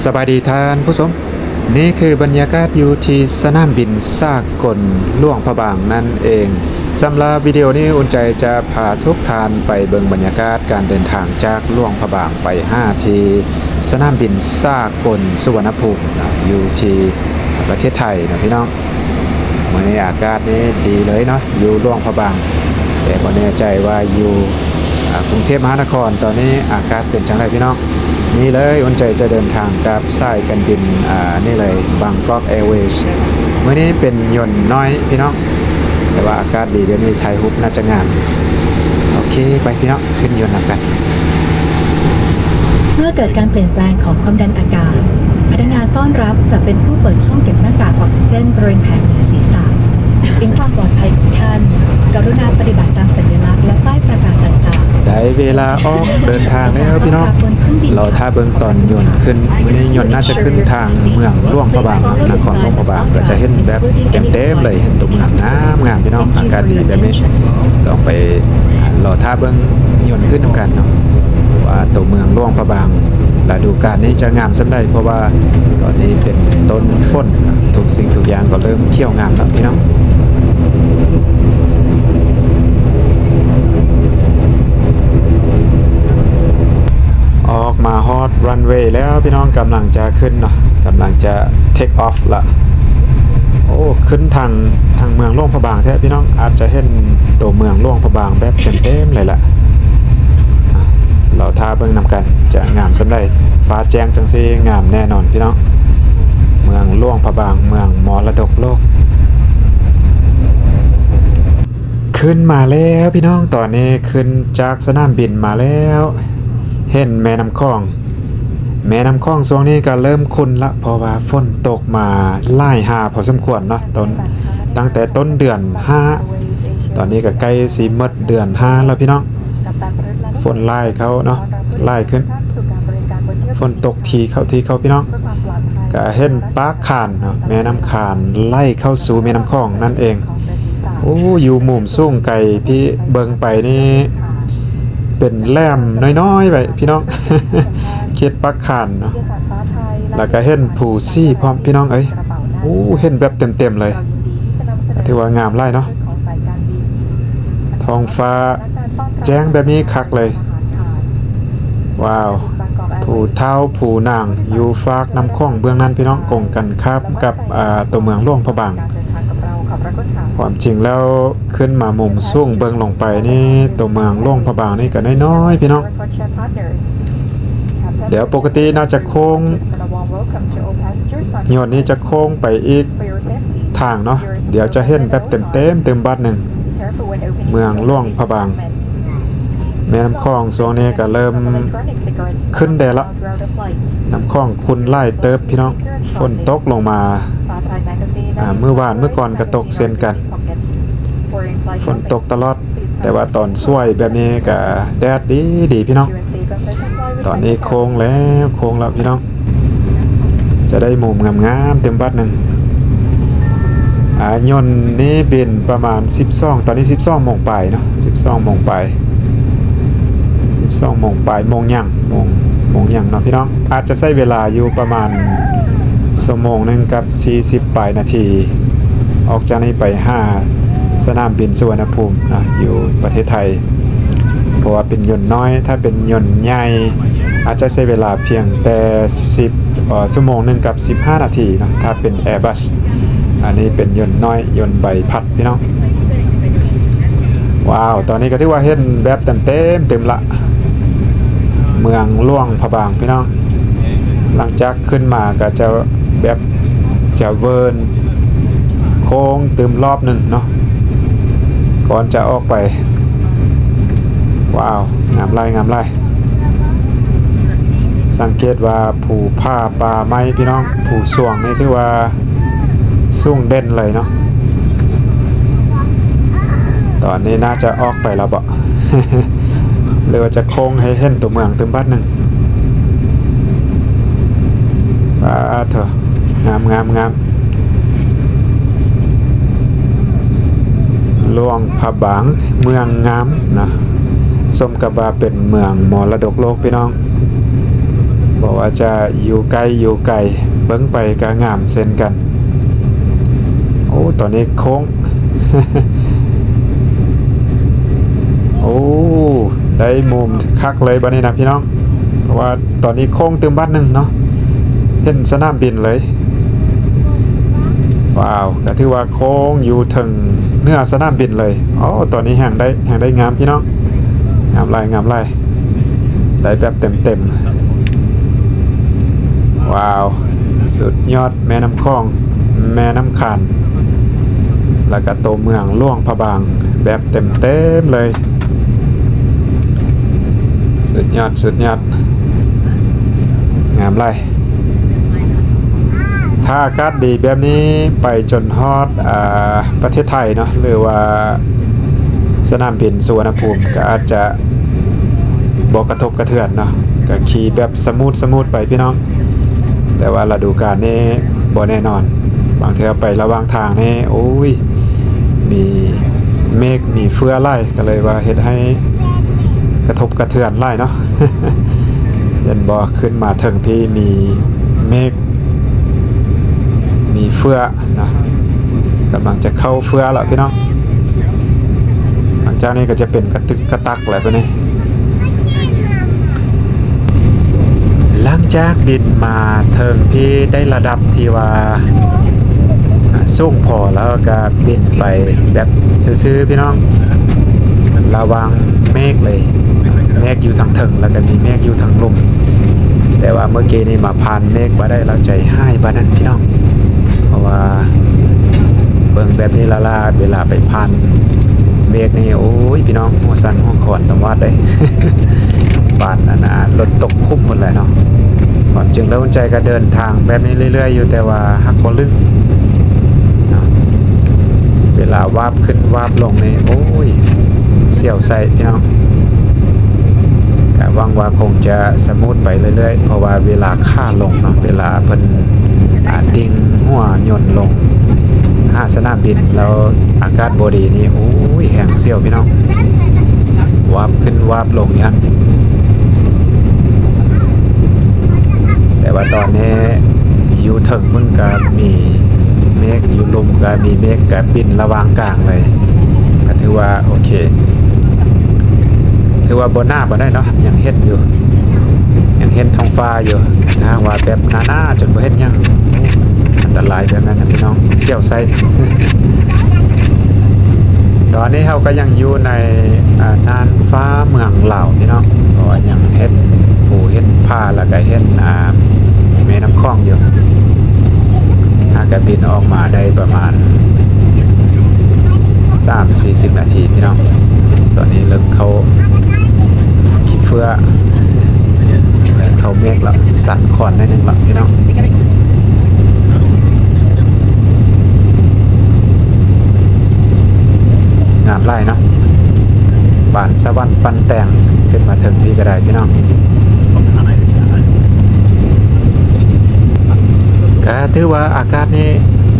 สบายดีท่านผู้ชมนี่คือบรรยากาศอยู่ที่สนามบินสากลหลวงพระบางนั่นเองสำหรับวิดีโอนี้อุ่นใจจะพาทุกท่านไปเบิ่งบรรยากาศการเดินทางจากหลวงพระบางไป5ที่สนามบินสากลสุวรรณภูมิอยู่ที่ประเทศไทยนะพี่น้องวันนี้อากาศนี้ดีเลยเนาะอยู่หลวงพระบางแต่ก็แน่ใจว่าอยู่กรุงเทพมหานครตอนนี้อากาศเป็นจังไรพี่น้องนี่เลยอุ่นใจจะเดินทางกับสายการบินนี่เลยบางกอกแอร์เวย์เมื่อนี้เป็นยนต์น้อยพี่น้องแต่ว่าอากาศดีแบบนี้ไทยฮุบน่าจะงามโอเคไปพี่น้องขึ้นยนต์นำกันเมื่อเกิดการเปลี่ยนแปลงของความดันอากาศพนักงานต้อนรับจะเป็นผู้เปิดช่องเก็บหน้ากากออกซิเจนบริเวณแผงเหนือศีรษะเป็นความปลอดภัยของท่านกรุณาปฏิบัติตามสัญลักษณ์และป้ายประกาศต่างๆได้เวลาออกเดินทางแล้วพี่น้องเราท่าเบิ่งตอนยนต์ขึ้นวันนี้ยนต์น่าจะขึ้นทางเมืองหลวงพระบางนครหลวงพระบางก็จะเห็นแบบเต็มๆเลยเห็นตัวเมืองงามพี่น้องอากาศดีแบบนี้ลองไปเราท่าเบิ่งยนต์ขึ้นนำกันเนาะว่าตัวเมืองหลวงพระบางฤดูกาลนี้จะงามสันใดเพราะว่าตอนนี้เป็นต้นฝนทุกสิ่งทุกอย่างก็เริ่มเขียวงามแล้วพี่น้องออกมาฮอตรันเวย์แล้วพี่น้องกำลังจะขึ้นเนาะกำลังจะเทคออฟละโอ้ขึ้นทางเมืองหลวงพระบางแท้พี่น้องอาจจะเห็นตัวเมืองหลวงพระบางแบบเต็มๆเลยล่ะเราท่าเบิ่งนำกันจะงามสันใดฟ้าแจ้งจังซี่งามแน่นอนพี่น้องเมืองหลวงพระบางเมืองมรดกโลกขึ้นมาแล้วพี่น้องตอนนี้ขึ้นจากสนามบินมาแล้วเห็นแม่น้ำคลองช่วงนี้ก็เริ่มขุ่นละเพราะว่าฝนตกมาหลายหาพอสมควรเนาะตั้งแต่ต้นเดือน5ตอนนี้ก็ใกล้สิหมดเดือน5แล้วพี่น้องฝนไล่เขาเนาะไล่ขึ้นฝนตกทีเข้าพี่น้องก็เห็นปากข่านเนาะแม่น้ำข่านไล่เข้าสู่แม่น้ำคลองนั่นเองโอ้อยู่มุมสูงไกลพี่เบิ่งไปนี่เป็นแหลมน้อยๆไปพี่น้อง เขตปากข่านเนาะแล้วก็เห็นผูซี่พร้อมพี่น้องเอ้ยโอ้เห็นแบบเต็มๆเลยถือว่างามไล่เนาะท้องฟ้าแจ้งแบบนี้คักเลยว้าวผูเท้าผูนางอยู่ฟากน้ำคลองเบื้องนั้นพี่น้องกงกันครับกับตัวเมืองหลวงพระบางความจริงแล้วขึ้นมามุมสูงเบื้องลงไปนี่ตัวเมืองหลวงพระบางนี่ก็น้อยๆพี่น้องเดี๋ยวปกติน่าจะโค้งยอดนี้จะโค้งไปอีกทางเนาะเดี๋ยวจะเห็นแบบเต็มบัดหนึ่งเมืองหลวงพระบางแม่น้ำคลองช่วงนี้ก็เริ่มขึ้นได้ละน้ำคลองขุ่นไล่เติบพี่น้องฝนตกลงมาเมื่อก่อนก็ตกเช่นกันฝนตกตลอดแต่ว่าตอนช่วยแบบนี้ก็แดดดีพี่น้องตอนนี้โค้งแล้วพี่น้องจะได้มุมงามๆเต็มบัดหนึ่งยนต์นี้บินประมาณ12ตอนนี้12โมงปลายเนาะ12โมงปลายโมงยังเนาะพี่น้องอาจจะใช้เวลาอยู่ประมาณชั่วโมงนึงกับ40ปลายนาทีออกจากนี้ไป5สนามบินสุวรรณภูมินะอยู่ประเทศไทยเพราะว่าเป็นยนต์น้อยถ้าเป็นยนต์ใหญ่อาจจะใช้เวลาเพียงแต่10ชั่วโมงนึงกับ15นาทีเนาะถ้าเป็น Airbus อันนี้เป็นยนต์น้อยยนต์ใบพัดพี่น้องว้าวตอนนี้ก็ถือว่าเห็นแบบเต็มละเมืองหลวงพระบางพี่น้องหลังจากขึ้นมาก็จะแบบจะเวิร์นโค้งเติมรอบหนึ่งเนาะก่อนจะออกไปว้าวงามไล่สังเกตว่าผูผ้าป่าไม้พี่น้องผูสวงนี่ถือว่าสูงเด่นเลยเนาะตอนนี้น่าจะออกไปแล้วบ่ หรือว่าจะโค้งให้เห็นตัวเมืองเต็มบัดหนึ่งเถอะงามหลวงพระบางเมืองงามนะสมกับว่าเป็นเมืองมรดกโลกพี่น้อง บอกว่าจะอยู่ไกลเบิ่งไปก็งามเช่นกันโอ้ตอนนี้โค้ง โอ้ได้มุมคักเลยบัดนี้นะพี่น้องเพราะว่าตอนนี้โค้งตึมบ้านหนึ่งเนาะเห็นสนามบินเลยว้าวก็ถือว่าโค้งอยู่ถึงเนื้อสนามบินเลยอ๋อตอนนี้แห่งได้งามพี่น้องงามลายได้แบบเต็มว้าวสุดยอดแม่น้ำคลองแม่น้ำขานแล้วก็ตัวเมืองหลวงพระบางแบบเต็มเลยสุดยอดงามไรถ้าอากาศดีแบบนี้ไปจนฮอดประเทศไทยเนาะหรือว่าสนามบินสุวรรณภูมิก็อาจจะบ่กระทบกระเทือนเนาะก็ขี่แบบสมูทไปพี่น้องแต่ว่าฤดูกาลนี้บ่แน่นอนบางเทื่อไประหว่างทางนี่โอ้ยมีเมฆมีเฟือไล่ก็เลยว่าเฮ็ดให้กระทบกระเทือนไล่เนาะ เห็นบ่ขึ้นมาถึงพี่มีเมฆมีเฟือนะกำลังจะเข้าเฟือแล้วพี่น้องหลังจากนี้ก็จะเป็นกระตึกกระตักอะไรไปนี่หลังจากบินมาถึงพี่ได้ระดับที่ว่าสูงพอแล้วก็บินไปแบบซื่อๆพี่น้องระวังเมฆเลยเมฆอยู่ทางถึงแล้วก็มีเมฆอยู่ทางลมแต่ว่าเมื่อกี้นี่มาผ่านเมฆมาได้แล้วใจให้บ้านนั้นพี่น้องเพราะว่าเบิ่งแบบนี้ละลาเวลาไปผ่านเมฆนี่โอ้ยพี่น้องหัวสั่นหัวขอนตำวัดเลย บ้านนะรถตกคุ้มหมดเลยเนาะก่อนจึงแล้วใจก็เดินทางแบบนี้เรื่อยๆอยู่แต่ว่าฮักบ่ลึกเวลาวาบขึ้นวาบลงนี่โอ้ยเสี่ยวใส่พี่น้องหวังว่าคงจะสมูทไปเรื่อยๆเพราะว่าเวลาค่าลงเนาะเวลาเพิ่นดิ่งหัวยนต์ลงสนามบินแล้วอากาศบ่ดีนี่โอ้ยแห้งเสี่ยวพี่น้องวาบขึ้นวาบลงอย่างแต่ว่าตอนนี้อยู่ถึงพุ่นก็มีเมฆอยู่ลมก็มีเมฆก็บินระหว่างกลางเลยก็ถือว่าโอเคถือว่าบนหน้าบ่ได้เนาะยังเห็นอยู่ยังเห็นท้องฟ้าอยู่นะว่าแบบหน้าจนบ่เห็นยังอันตรายแบบนั้นนะพี่น้องเสี่ยวไส้ ตอนนี้เราก็ยังอยู่ในน่านฟ้าเมืองลาวพี่น้องก็ยังเห็นภูเห็นผาแล้วก็เห็นแม่น้ำคลองอยู่ก็บินออกมาได้ประมาณ 3-40 นาทีพี่น้องตอนนี้เริ่มเข้าขี้เฟือเข้าเมฆแล้วสั่นคอนได้นึงแล้วพี่น้องงามไล่เนาะป่านสวรรค์ปันแต่งขึ้นมาถึงพี่ก็ได้พี่น้องก็ถือว่าอากาศนี่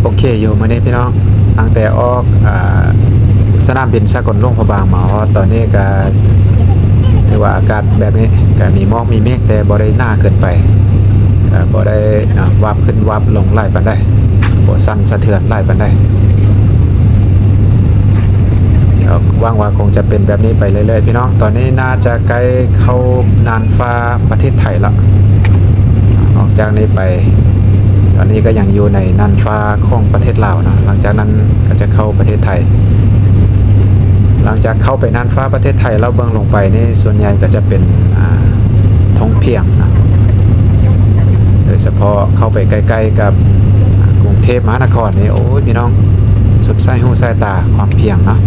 โอเคอยู่มื้อนี้พี่น้องตั้งแต่ออกสนามบินสกลหลวงพระบางมาตอนนี้ก็ถือว่าอากาศแบบนี้ก็มีหมอกมีเมฆแต่บ่ได้หน้าเกินไปก็บ่ได้วาบขึ้นวาบลงหลายปานใดบ่สั่นสะเทือนหลายปานใดหวังว่าคงจะเป็นแบบนี้ไปเรื่อยๆพี่น้องตอนนี้น่าจะใกล้เข้าน่านฟ้าประเทศไทยแล้วออกจากนี้ไปตอนนี้ก็ยังอยู่ในน่านฟ้าของประเทศลาวนะหลังจากนั้นก็จะเข้าประเทศไทยหลังจากเข้าไปน่านฟ้าประเทศไทยแล้วเบื้องลงไปนี่ส่วนใหญ่ก็จะเป็นท้องเพียงนะโดยเฉพาะเข้าไปใกล้ๆกับกรุงเทพมหานครนี่โอ้ยพี่น้องสุดสายหูสายตาความเพียงเนาะ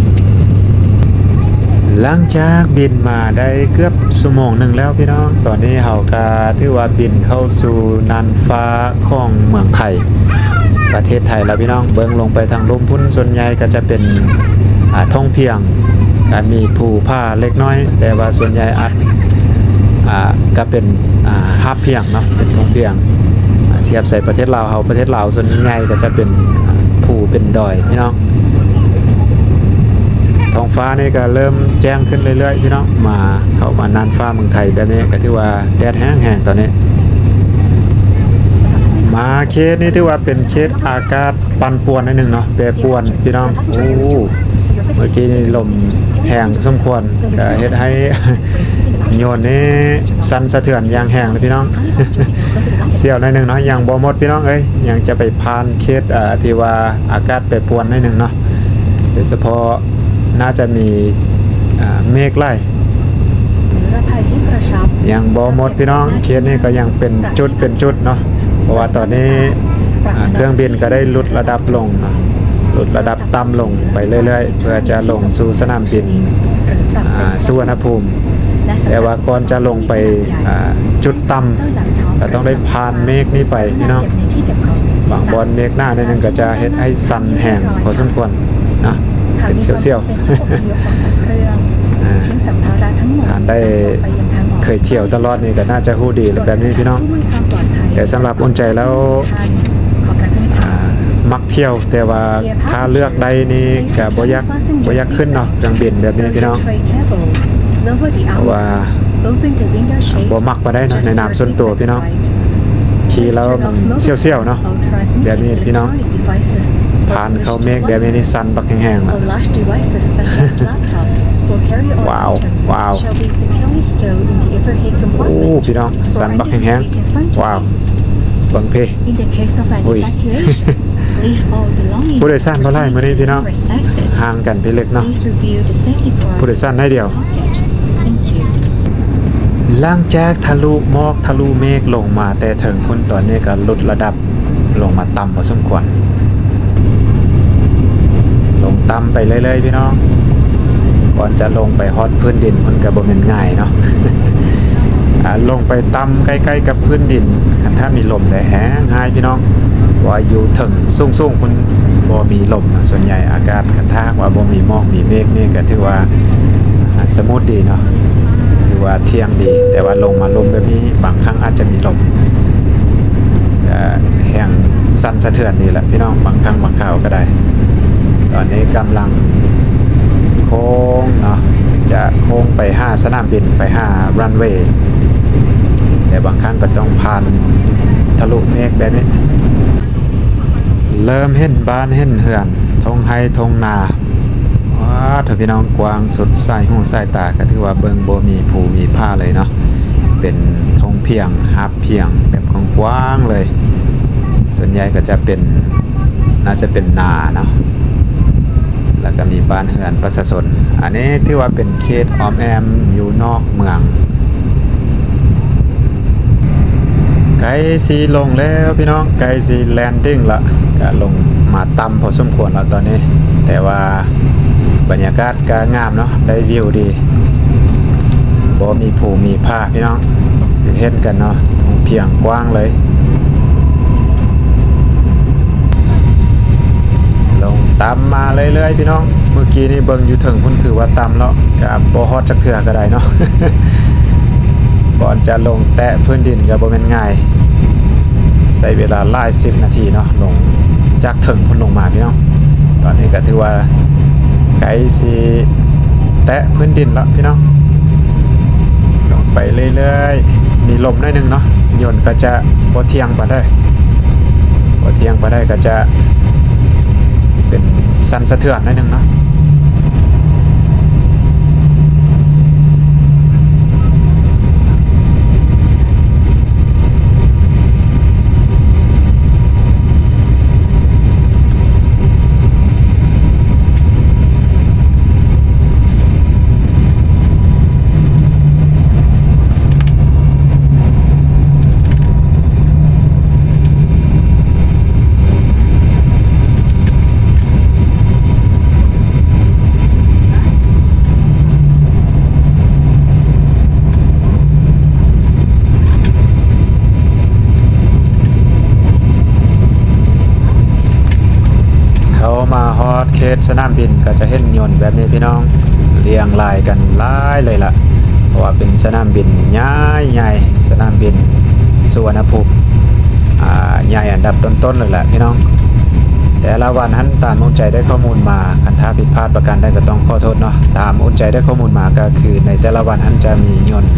หลังจากบินมาได้เกือบชั่วโมงหนึ่งแล้วพี่น้องตอนนี้เราก็ถือว่าบินเข้าสู่น่านฟ้าของเมืองไทยประเทศไทยแล้วพี่น้องเบิ่งลงไปทางลมพุ่นส่วนใหญ่ก็จะเป็นท้องเพียงมีภูผ้าเล็กน้อยแต่ว่าส่วนใหญ่ก็เป็นฮาบเพียงเนาะเป็นท้องเพียงเทียบใส่ประเทศลาวเราประเทศลาวส่วนใหญ่ก็จะเป็นภูเป็นดอยพี่น้องท้องฟ้านี่ก็เริ่มแจ้งขึ้นเรื่อยๆพี่น้องมาเข้ามาน่านฟ้าเมืองไทยแบบนี้ก็ถือว่าแดดแห้งๆตอนนี้ เคสนี่ถือว่าเป็นเคสอากาศปั่นป่วนนิดนึงเนาะแปรปรวนพี่น้องโอ้เมื่อกี้นี่ลมแห้งสมควรก็เฮ็ดให้ โยนนี่สั่นสะเทือนอย่างแห้งเลยพี่น้อง เสียวหนิดนึงเนาะยังบ่หมดพี่น้องเอ้ยยังจะไปผ่านเคสที่ว่าอากาศแปรปรวนนิดนึงเนาะโดยเฉพาะน่าจะมีเมฆไล่ยังบ่หมดพี่น้องเคสนี้ก็ยังเป็นจุดเนาะเพราะว่าตอนนี้เครื่องบินก็ได้ลดระดับลงเนาะลดระดับต่ำลงไปเรื่อยๆเพื่อจะลงสู่สนามบินสุวรรณภูมิแต่ว่าก่อนจะลงไปจุดต่ำก็ต้องได้ผ่านเมฆนี้ไปพี่น้องบางบอนเมฆหน้านิดนึงก็จะเฮ็ดให้สั่นแห้งพอสมควรนะเป็นเสียวๆ ท่านได้เคยเที่ยวตลอดนี่ก็น่าจะฮู้ดีแบบนี้พี่น้องแต่สำหรับอุ่นใจแล้วมักเที่ยวแต่ว่าถ้าเลือกใดนี่ก็บ่อยากขึ้นเนาะเครื่องบินแบบนี้พี่น้องเพราะว่าบ่มักบ่ได้เนาะในนามส่วนตัวพี่น้องขี่แล้วมันเซี่ยวๆเนาะแบบนี้พี่น้องผ่านเข้าเมฆแบบนี้นี่สั่นบักแห้งๆล่ะ ว้าวโอ้พี่น้องสั่นบักแห้งๆว้าวเบิ่งเพอุ้ย ผู้โดยสารบ่หลายมื้อนี้พี่น้องห่างกันไปเล็กเนาะผู้โดยสารได้เดียวหลังจากทะลุหมอกทะลุเมฆลงมาแต่ถึงพุ่นตอนนี้ก็ลดระดับลงมาต่ำพอสมควรลงต่ำไปเรื่อยๆพี่น้องก่อนจะลงไปฮอดพื้นดินมันก็บ่แม่นง่ายเนาะ ลงไปต่ำใกล้ๆกับพื้นดินคันถ้ามีลมได้แห้งหายพี่น้องว่าอยู่ถึงสูงๆคุณบ่มีลมนะส่วนใหญ่อากาศคันถ้าว่าบ่มีหมอกมีเมฆนี่ก็ถือว่าสมูทดีเนาะถือว่าเที่ยงดีแต่ว่าลงมาลมแบบนี้บางครั้งอาจจะมีลมแห้งสั่นสะเทือนนี่แหละพี่น้องบางครั้งบางคราวก็ได้ตอนนี้กำลังโค้งเนาะจะโค้งไปหาสนามบินไปหารันเวย์แต่บางครั้งก็ต้องผ่านทะลุเมฆแบบนี้เริ่มเห็นบ้านเห็นเหือนทงไฮทงนาว้าถ้าพี่น้องกว้างสุดสายหูสายตาก็ถือว่าเบิ่งบ่มีภูมีผ้าเลยเนาะเป็นทงเพียงหับเพียงแบบกว้างๆเลยส่วนใหญ่ก็จะเป็นน่าจะเป็นนาเนาะแล้วก็มีบ้านเฮือนประชาชนอันนี้ถือว่าเป็นเขตออมแอมอยู่นอกเมืองไกลสีลงแล้วพี่น้องไกลสีแลนดิ้งละก็ลงมาต่ำพอสมควรแล้วตอนนี้แต่ว่าบรรยากาศก็งามเนาะได้วิวดีบ่มีภูมีผ้าพี่น้องเห็นกันเนาะเพียงกว้างเลยลงต่ำมาเรื่อยๆพี่น้องเมื่อกี้นี่เบิ่งอยู่ถึงพุ่นคือว่าต่ำแล้วก็บ่ฮอดจักเทื่อก็ได้เนาะ ก่อนจะลงแตะพื้นดินก็บ่แม่นง่ายใช้เวลาหลาย10นาทีเนาะลงจากถึงพุ่นลงมาพี่น้องตอนนี้ก็ถือว่าไกลสิแตะพื้นดินแล้วพี่น้องลงไปเรื่อยๆมีลมหน่อยนึงเนาะยนต์ก็จะบ่เที่ยงปานใดบ่เที่ยงปานใดก็จะเป็นสั่นสะเทือนหน่อยนึงเนาะเขตสนามบินก็จะเห็นยนต์แบบนี้พี่น้องเรียงรายกันหลายเลยล่ะเพราะว่าเป็นสนามบินใหญ่สนามบินสุวรรณภูมิใหญ่อันดับต้นๆเลยแหละพี่น้องแต่ละวันท่านตามอุ่นใจได้ข้อมูลมาคันถ้าผิดพลาดประการใดก็ต้องขอโทษเนาะตามอุ่นใจได้ข้อมูลมาก็คือในแต่ละวันท่านจะมียนต์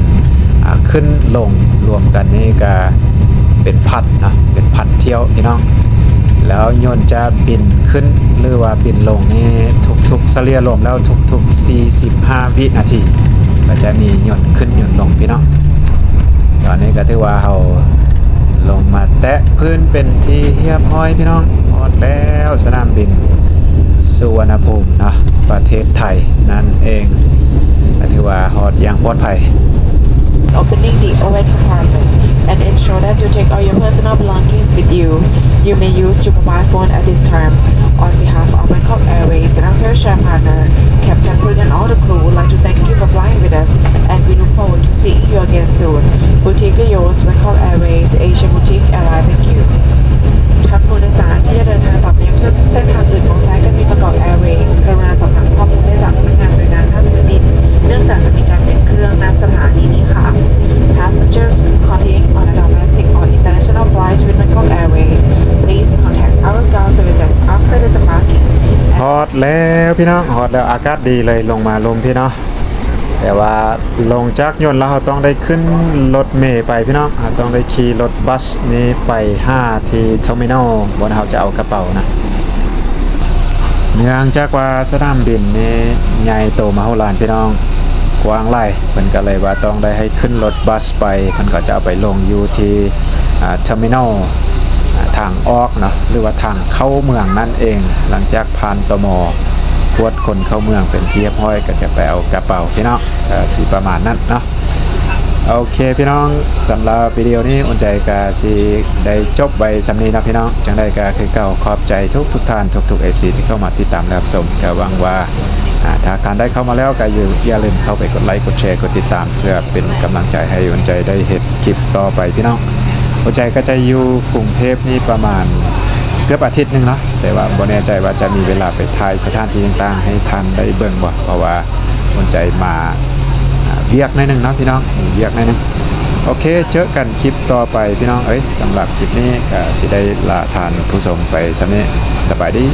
ขึ้นลงรวมกันนี่ก็เป็นพันเนาะเป็น 2,000 เที่ยวพี่น้องแล้วยนต์จะบินขึ้นหรือว่าบินลงนี่ทุกๆเฉลี่ยรวมแล้วทุกๆ45 วินาทีก็จะมียนต์ขึ้นยนต์ลงพี่น้องตอนนี้ก็ถือว่าเราลงมาแตะพื้นเป็นที่เรียบร้อยพี่น้องหมดแล้วสนามบินสุวรรณภูมิเนาะประเทศไทยนั่นเองก็ถือว่าฮอดอย่างปลอดภัย Opening the overhead compartment and ensure that you take all your personal belongings with you. You may use your mobile phone at this time. On behalf of Bangkok Airways and our share partner, Captain Pruitt and all the crew would like to thank you for flying with us, and we look forward to seeing you again soon. Boutique yours, Bangkok Airways, Asia Boutique Airline. Thank you. ท่านผู้โดยสารที่จะเดินทางต่อไปยังเส้นทางอื่นของสายการบินบางกอกแอร์เวย์สกรุณาสอบถามข้อมูลได้จากพนักงานบริการท่าพื้นดินเนื่องจากจะมีการเปลี่ยนเครื่องณสถานีนี้ค่ะ Passengers calling on a domestic or international flights with Bangkok Airways, please contact our ground services after disembarking. ฮอตแล้วพี่น้องฮอตแล้วอากาศดีเลยลงมาลมพี่เนาะแต่ว่าลงจากยนต์แล้วเราต้องได้ขึ้นรถเมล์ไปพี่น้องเราต้องได้ขี่รถบัสนี้ไป5ที่เทอร์มินอลบนเราจะเอากระเป๋านะเนื่องจากว่าสนามบินนี้ใหญ่โตมโหฬารพี่น้องกว้างหลายเพิ่นก็เลยว่าต้องได้ให้ขึ้นรถบัสไปเพิ่นก็จะเอาไปลงอยู่ที่เทอร์มินอลทางออกเนาะหรือว่าทางเข้าเมืองนั่นเองหลังจากผ่านตมพวดคนเข้าเมืองเป็นที่เรียบร้อยก็จะไปเอากระเป๋าพี่น้องก็สิประมาณนั้นเนาะโอเคพี่น้องสำหรับวิดีโอนี้อุ่นใจก็สิได้จบไว้สำนี้นะพี่น้องจังได้ก็คือเก่าขอบใจทุกท่านทุก FC ที่เข้ามาติดตามรับชมก็หวังว่าถ้าท่านได้เข้ามาแล้วก็อย่าลืมเข้าไปกดไลค์กดแชร์กดติดตามเพื่อเป็นกำลังใจให้อุ่นใจได้เฮ็ดคลิปต่อไปพี่น้องอุ่นใจก็จะอยู่กรุงเทพนี่ประมาณเกือบอาทิตย์นึงเนาะแต่ว่าบ่แน่ใจว่าจะมีเวลาไปถ่ายสถานที่ต่างๆให้ท่านได้เบิ่งบ่เพราะว่าอุ่นใจมาเวียกหน่อยนึงเนาะพี่น้องมีเวียกหน่อยนึงโอเคเจอกันคลิปต่อไปพี่น้องสำหรับคลิปนี้ก็สิได้ลาทานผู้ชมไปซะนี้สบายดี